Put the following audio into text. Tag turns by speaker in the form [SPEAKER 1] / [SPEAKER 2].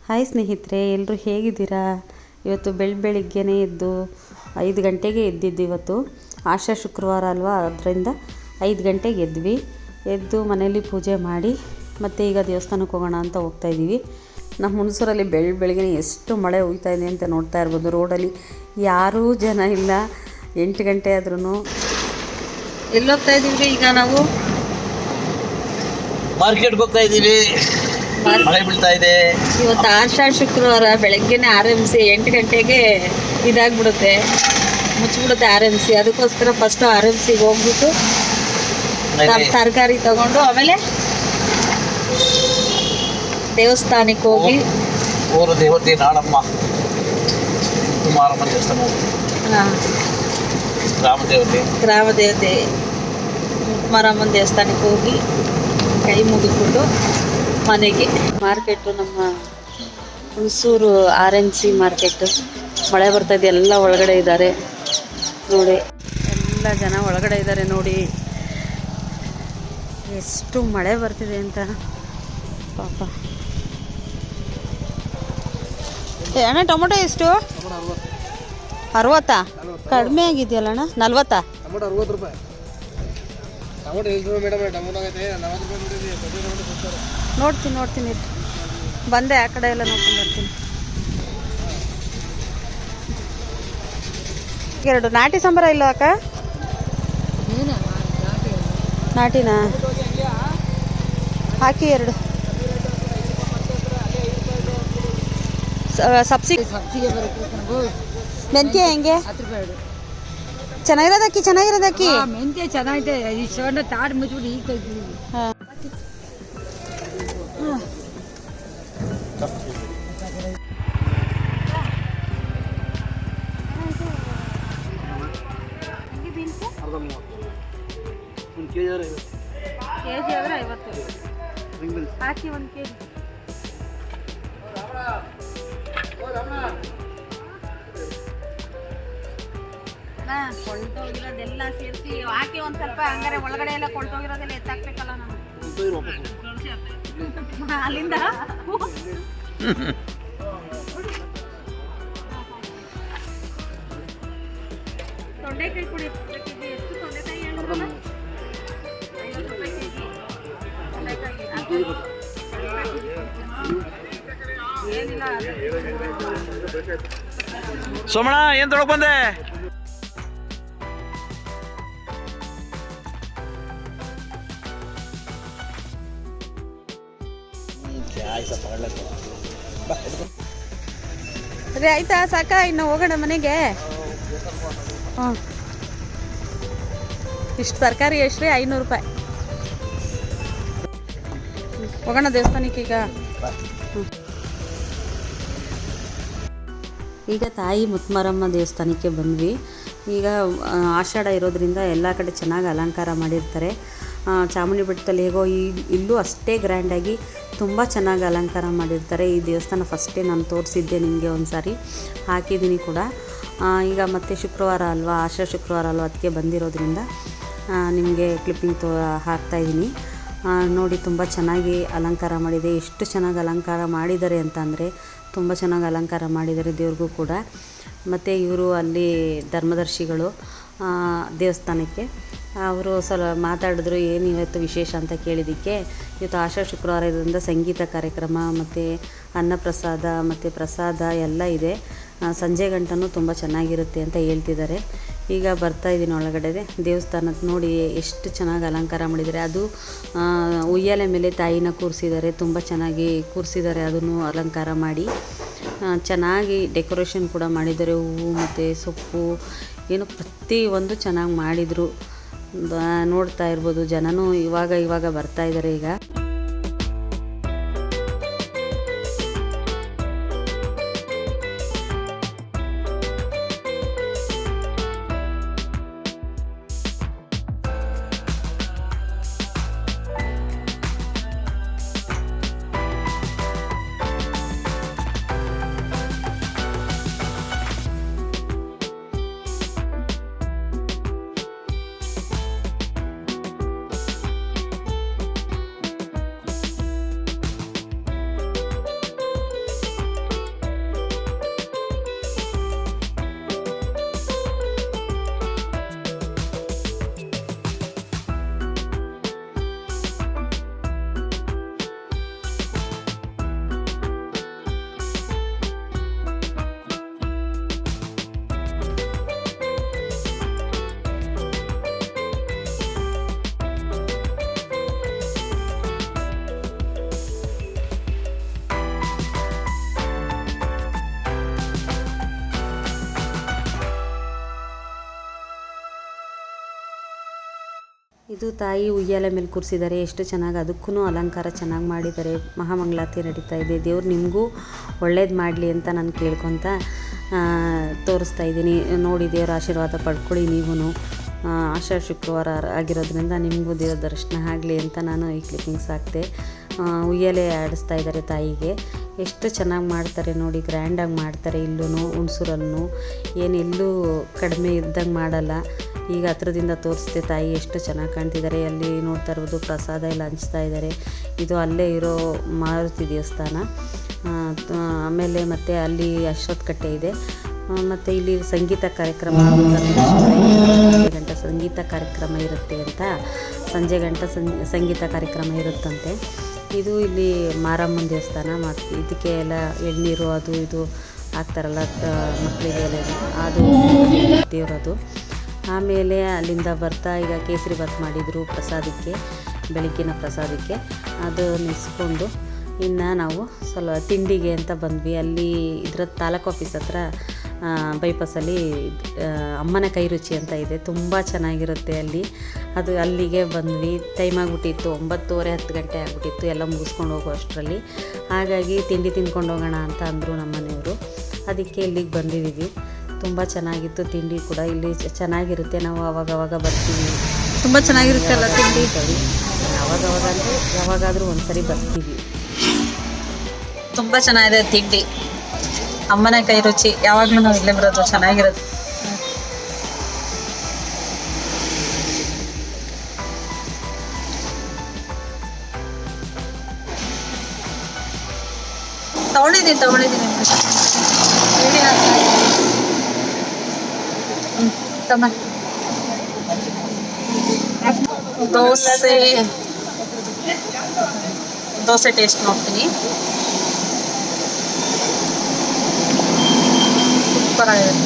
[SPEAKER 1] Hi ಸ್ನೇಹಿತರೆ, ಎಲ್ಲರೂ ಹೇಗಿದ್ದೀರಾ? ಇವತ್ತು ಬೆಳಿಗ್ಗೆನೇ ಎದ್ದು 5 ಗಂಟೆಗೆ ಎದ್ದಿದ್ದು. ಇವತ್ತು ಆಶಾ ಶುಕ್ರವಾರ ಅಲ್ವಾ, ಅದರಿಂದ 5 ಗಂಟೆಗೆ ಎದ್ದು ಮನೆಯಲ್ಲಿ ಪೂಜೆ ಮಾಡಿ ಮತ್ತು ಈಗ ದೇವಸ್ಥಾನಕ್ಕೆ ಹೋಗೋಣ ಅಂತ ಹೋಗ್ತಾಯಿದ್ದೀವಿ. ನಮ್ಮ ಹುಣಸೂರಲ್ಲಿ ಬೆಳಿಗ್ಗೆ ಎಷ್ಟು ಮಳೆ ಹುಯ್ತಾ ಇದೆ ಅಂತ ನೋಡ್ತಾ ಇರ್ಬೋದು. ರೋಡಲ್ಲಿ ಯಾರೂ ಜನ ಇಲ್ಲ. 8 ಗಂಟೆ ಆದ್ರೂ ಎಲ್ಲಿ ಹೋಗ್ತಾ ಇದ್ದೀವಿ? ಈಗ ನಾವು
[SPEAKER 2] ಮಾರ್ಕೆಟ್ಗೆ ಹೋಗ್ತಾ ಇದ್ದೀವಿ. ಮಳೆ ಬೀಳ್ತಾ ಇದೆ.
[SPEAKER 1] ಇವತ್ತು ಆಷಾಢ ಶುಕ್ರವಾರ ಬೆಳಗ್ಗೆನೇ RMC 8 ಗಂಟೆಗೆ ಇದಾಗ್ಬಿಡುತ್ತೆ, ಮುಚ್ಚಿಬಿಡುತ್ತೆ RMC. ಅದಕ್ಕೋಸ್ಕರ ಫಸ್ಟ್ RMCಗೆ ಹೋಗ್ಬಿಟ್ಟು ತರಕಾರಿ ತಗೊಂಡು ಆಮೇಲೆ ದೇವಸ್ಥಾನಕ್ಕೆ ಹೋಗಿ
[SPEAKER 2] ಊರು ದೇವತೆ ನಾಡಮ್ಮ ಕುಮಾರಮ್ಮ ದೇವಸ್ಥಾನ, ಗ್ರಾಮ ದೇವತೆ
[SPEAKER 1] ಕುಮಾರಮ್ಮನ ದೇವಸ್ಥಾನಕ್ಕೆ ಹೋಗಿ ಕೈ ಮುಗಿದ್ಬಿಟ್ಟು ಮನೆಗೆ. ಮಾರ್ಕೆಟು ನಮ್ಮ ಹುಣಸೂರು RMC ಮಾರ್ಕೆಟು. ಮಳೆ ಬರ್ತಾಯಿದೆ, ಎಲ್ಲ ಒಳಗಡೆ ಇದ್ದಾರೆ ನೋಡಿ. ಎಲ್ಲ ಜನ ಒಳಗಡೆ ಇದ್ದಾರೆ ನೋಡಿ, ಎಷ್ಟು ಮಳೆ ಬರ್ತಿದೆ ಅಂತ ಪಾಪ. ಅಣ್ಣ ಟೊಮೊಟೊ ಎಷ್ಟು? 60? ಕಡಿಮೆ ಆಗಿದೆಯಲ್ಲ ಅಣ್ಣ. 40?
[SPEAKER 3] ಟೊಮೊಟೊ 60 ರೂಪಾಯಿ. ಟೊಮೊಟೊ 20 ರೂಪಾಯಿ ಮೇಡಮ್. ಟೊಮೊಟೊ ಆಗೈತೆ 40 ರೂಪಾಯಿ.
[SPEAKER 1] ನೋಡ್ತೀನಿ ಬಂದೆ, ಆ ಕಡೆ ಎಲ್ಲ ನೋಡ್ಕೊಂಡು ಬರ್ತೀನಿ. 2 ನಾಟಿ ಸಂಬರ ಇಲ್ಲ ಅಕ್ಕ? ನಾಟಿನಾ? ಹಾಕಿ 2 ಸಬ್ಸಿಡಿ. ಮೆಂತ್ಯ ಹೆಂಗೆ?
[SPEAKER 4] 10 ರೂಪಾಯಿ.
[SPEAKER 1] ಚೆನ್ನಾಗಿರೋದಕ್ಕಿ
[SPEAKER 4] ಮೆಂತ್ಯ ಚೆನ್ನಾಗಿದೆ. ಈ ಸಣ್ಣ ತಾಡು ಮುಚ್ಚಿಬಿಟ್ಟು ಈಗ ತೆಗ್ದಿದ್ದೀವಿ.
[SPEAKER 1] ಹಾಂ.
[SPEAKER 3] ಕೆಜಿ
[SPEAKER 1] ಆದರೆ 50. ಹಾಕಿ 1 kg. ಕೊಳ್ತೋಗಿರೋದೆಲ್ಲ ಸೇರಿಸಿ ಹಾಕಿ ಒಂದು ಸ್ವಲ್ಪ. ಹಂಗಾರೆ ಒಳಗಡೆ ಎಲ್ಲ ಕೊಳ್ತೋಗಿರೋದೆಲ್ಲ ಎತ್ತಾಕ್ಬೇಕಲ್ಲ ನಾವು ಅಲ್ಲಿಂದ. ತೊಂಡೆಕಾಯಿ ಕುಡಿ. ಎಷ್ಟು ತೊಂಡೆಕಾಯಿ ಹೇಳಿದ್ರಲ್ಲ? 50 ರೂಪಾಯಿ ಕೆಜಿ ತೊಂಡೆಕಾಯಿ. ಏನಿಲ್ಲ.
[SPEAKER 2] ಸೋಮಣ್ಣ ಏನು ತೊಗೊಳಕ್ ಬಂದೆ?
[SPEAKER 1] ಅದೇ ಆಯ್ತಾ, ಸಾಕಾ? ಇನ್ನು ಹೋಗೋಣ ಮನೆಗೆ. ಹಾಂ. ಇಷ್ಟು ತರಕಾರಿ ಎಷ್ಟು? 500 ರೂಪಾಯಿ. ಹೋಗೋಣ ದೇವಸ್ಥಾನಕ್ಕೆ ಈಗ. ಈಗ ತಾಯಿ ಮುತ್ತಮಾರಮ್ಮ ದೇವಸ್ಥಾನಕ್ಕೆ ಬಂದ್ವಿ. ಈಗ ಆಷಾಢ ಇರೋದ್ರಿಂದ ಎಲ್ಲ ಕಡೆ ಚೆನ್ನಾಗಿ ಅಲಂಕಾರ ಮಾಡಿರ್ತಾರೆ. ಚಾಮುಂಡಿ ಬೆಟ್ಟದಲ್ಲಿ ಹೇಗೋ ಇಲ್ಲೂ ಅಷ್ಟೇ ಗ್ರ್ಯಾಂಡಾಗಿ ತುಂಬ ಚೆನ್ನಾಗಿ ಅಲಂಕಾರ ಮಾಡಿರ್ತಾರೆ. ಈ ದೇವಸ್ಥಾನ ಫಸ್ಟೇ ನಾನು ತೋರಿಸಿದ್ದೆ ನಿಮಗೆ ಒಂದು ಸಾರಿ, ಹಾಕಿದ್ದೀನಿ ಕೂಡ. ಈಗ ಮತ್ತೆ ಶುಕ್ರವಾರ ಅಲ್ವಾ, ಆಷಾಢ ಶುಕ್ರವಾರ ಅಲ್ವಾ, ಅದಕ್ಕೆ ಬಂದಿರೋದ್ರಿಂದ ನಿಮಗೆ ಕ್ಲಿಪ್ಪಿಂಗ್ ಹಾಕ್ತಾಯಿದ್ದೀನಿ ನೋಡಿ. ತುಂಬ ಚೆನ್ನಾಗಿ ಅಲಂಕಾರ ಮಾಡಿದೆ. ಎಷ್ಟು ಚೆನ್ನಾಗಿ ಅಲಂಕಾರ ಮಾಡಿದ್ದಾರೆ ಅಂತ ಅಂದರೆ ತುಂಬ ಚೆನ್ನಾಗಿ ಅಲಂಕಾರ ಮಾಡಿದ್ದಾರೆ ದೇವ್ರಿಗೂ ಕೂಡ. ಮತ್ತು ಇವರು ಅಲ್ಲಿ ಧರ್ಮದರ್ಶಿಗಳು ದೇವಸ್ಥಾನಕ್ಕೆ. ಅವರು ಸ್ವಲ್ಪ ಮಾತಾಡಿದ್ರು, ಏನು ಇವತ್ತು ವಿಶೇಷ ಅಂತ ಕೇಳಿದ್ದಕ್ಕೆ, ಇವತ್ತು ಆಷಾಢ ಶುಕ್ರವಾರ ಇರೋದ್ರಿಂದ ಸಂಗೀತ ಕಾರ್ಯಕ್ರಮ ಮತ್ತು ಅನ್ನಪ್ರಸಾದ ಮತ್ತು ಪ್ರಸಾದ ಎಲ್ಲ ಇದೆ. ಸಂಜೆ ಗಂಟನೂ ತುಂಬ ಚೆನ್ನಾಗಿರುತ್ತೆ ಅಂತ ಹೇಳ್ತಿದ್ದಾರೆ. ಈಗ ಬರ್ತಾಯಿದ್ದೀನಿ ಒಳಗಡೆ. ದೇವಸ್ಥಾನಕ್ಕೆ ನೋಡಿ ಎಷ್ಟು ಚೆನ್ನಾಗಿ ಅಲಂಕಾರ ಮಾಡಿದ್ದಾರೆ. ಅದು ಉಯ್ಯಾಲೆ ಮೇಲೆ ತಾಯಿನ ಕೂರಿಸಿದ್ದಾರೆ, ತುಂಬ ಚೆನ್ನಾಗಿ ಕೂರಿಸಿದ್ದಾರೆ. ಅದನ್ನು ಅಲಂಕಾರ ಮಾಡಿ ಚೆನ್ನಾಗಿ ಡೆಕೋರೇಷನ್ ಕೂಡ ಮಾಡಿದ್ದಾರೆ. ಹೂವು ಮತ್ತು ಸೊಪ್ಪು ಏನು ಪ್ರತಿಯೊಂದು ಚೆನ್ನಾಗಿ ಮಾಡಿದರು. ನೋಡ್ತಾ ಇರ್ಬೋದು, ಜನನೂ ಇವಾಗ ಬರ್ತಾ ಇದ್ದಾರೆ ಈಗ. ಇದು ತಾಯಿ ಉಯ್ಯಾಲೆ ಮೇಲೆ ಕೂರಿಸಿದ್ದಾರೆ, ಎಷ್ಟು ಚೆನ್ನಾಗಿ, ಅದಕ್ಕೂ ಅಲಂಕಾರ ಚೆನ್ನಾಗಿ ಮಾಡಿದ್ದಾರೆ. ಮಹಾಮಂಗಳಾರತಿ ನಡೀತಾ ಇದೆ. ದೇವ್ರು ನಿಮಗೂ ಒಳ್ಳೇದು ಮಾಡಲಿ ಅಂತ ನಾನು ಕೇಳ್ಕೊತ ತೋರಿಸ್ತಾ ಇದ್ದೀನಿ. ನೋಡಿ, ದೇವರ ಆಶೀರ್ವಾದ ಪಡ್ಕೊಳ್ಳಿ ನೀವು. ಆಷಾಢ ಶುಕ್ರವಾರ ಆಗಿರೋದ್ರಿಂದ ನಿಮಗೂ ದೇವ್ರ ದರ್ಶನ ಆಗಲಿ ಅಂತ ನಾನು ಈ ಕ್ಲಿಪ್ಪಿಂಗ್ಸ್ ಹಾಕ್ತೆ. ಉಯ್ಯಾಲೆ ಆಡಿಸ್ತಾ ಇದ್ದಾರೆ ತಾಯಿಗೆ. ಎಷ್ಟು ಚೆನ್ನಾಗಿ ಮಾಡ್ತಾರೆ ನೋಡಿ, ಗ್ರ್ಯಾಂಡಾಗಿ ಮಾಡ್ತಾರೆ. ಇಲ್ಲೂ ಹುಣಸೂರಲ್ಲೂ ಏನೆಲ್ಲೂ ಕಡಿಮೆ ಇದ್ದಂಗೆ ಮಾಡಲ್ಲ. ಈಗ ಹತ್ರದಿಂದ ತೋರಿಸ್ದೆ ತಾಯಿ ಎಷ್ಟು ಚೆನ್ನಾಗಿ ಕಾಣ್ತಿದ್ದಾರೆ. ಅಲ್ಲಿ ನೋಡ್ತಾ ಇರ್ಬೋದು ಪ್ರಸಾದ ಎಲ್ಲ ಹಂಚ್ತಾ ಇದ್ದಾರೆ. ಇದು ಅಲ್ಲೇ ಇರೋ ಮಾರುತಿ ದೇವಸ್ಥಾನ. ಆಮೇಲೆ ಮತ್ತು ಅಲ್ಲಿ ಅಶ್ವತ್ಥಕಟ್ಟೆ ಇದೆ. ಮತ್ತು ಇಲ್ಲಿ ಸಂಗೀತ ಕಾರ್ಯಕ್ರಮ ಗಂಟ ಸಂಗೀತ ಕಾರ್ಯಕ್ರಮ ಇರುತ್ತೆ ಅಂತ, ಸಂಜೆ ಗಂಟ ಸಂಗೀತ ಕಾರ್ಯಕ್ರಮ ಇರುತ್ತಂತೆ. ಇದು ಇಲ್ಲಿ ಮಾರಮ್ಮನ ದೇವಸ್ಥಾನ. ಮತ್ತು ಇದಕ್ಕೆ ಎಲ್ಲ ಎಳ್ನೀರು ಅದು ಇದು ಹಾಕ್ತಾರಲ್ಲ ಮಕ್ಕಳಿಗೆ ಎಲ್ಲ, ಅದು ದೇವರದು. ಆಮೇಲೆ ಅಲ್ಲಿಂದ ಬರ್ತಾ ಈಗ ಕೇಸರಿ ಬಾತ್ ಮಾಡಿದರು ಪ್ರಸಾದಕ್ಕೆ, ಬೆಳಗ್ಗಿನ ಪ್ರಸಾದಕ್ಕೆ. ಅದು ನಿಲ್ಲಿಸ್ಕೊಂಡು ಇನ್ನು ನಾವು ಸ್ವಲ್ಪ ತಿಂಡಿಗೆ ಅಂತ ಬಂದ್ವಿ. ಅಲ್ಲಿ ಇದರ ತಾಲೂಕು ಆಫೀಸ್ ಹತ್ರ ಬೈಪಾಸಲ್ಲಿ ಅಮ್ಮನ ಕೈ ರುಚಿ ಅಂತ ಇದೆ, ತುಂಬ ಚೆನ್ನಾಗಿರುತ್ತೆ ಅಲ್ಲಿ. ಅದು ಅಲ್ಲಿಗೆ ಬಂದ್ವಿ. ಟೈಮ್ ಆಗಿಬಿಟ್ಟಿತ್ತು, 9:30 10 ಗಂಟೆ ಆಗಿಬಿಟ್ಟಿತ್ತು ಎಲ್ಲ ಮುಗಿಸ್ಕೊಂಡು ಹೋಗೋ ಅಷ್ಟರಲ್ಲಿ. ಹಾಗಾಗಿ ತಿಂಡಿ ತಿಂದ್ಕೊಂಡು ಹೋಗೋಣ ಅಂತ ಅಂದರು ನಮ್ಮ ಮನೆಯವರು. ಅದಕ್ಕೆ ಇಲ್ಲಿಗೆ ಬಂದಿದ್ದೀವಿ. ತುಂಬ ಚೆನ್ನಾಗಿತ್ತು ತಿಂಡಿ ಕೂಡ. ಇಲ್ಲಿ ಚೆನ್ನಾಗಿರುತ್ತೆ. ನಾವು ಅವಾಗವಾಗ ಬರ್ತೀವಿ.
[SPEAKER 5] ತುಂಬ ಚೆನ್ನಾಗಿರುತ್ತೆ ಅಲ್ಲ ತಿಂಡಿ.
[SPEAKER 1] ಅವಾಗವಾಗ ಅಂದರೆ ಯಾವಾಗಾದರೂ ಒಂದ್ಸರಿ ಬರ್ತೀವಿ.
[SPEAKER 5] ತುಂಬ ಚೆನ್ನಾಗಿದೆ ತಿಂಡಿ. ಅಮ್ಮನ ಕೈ ರುಚಿ, ಯಾವಾಗಲೂ ನಾವು ಇಲ್ಲೇ ಬರೋದು, ಚೆನ್ನಾಗಿರುತ್ತೆ. ತಗೊಂಡಿದ್ದೀನಿ ದೋಸೆ ಟೇಸ್ಟ್ ನೋಡ್ತೀನಿ. ಸೂಪರ್ ಆಗಿದೆ.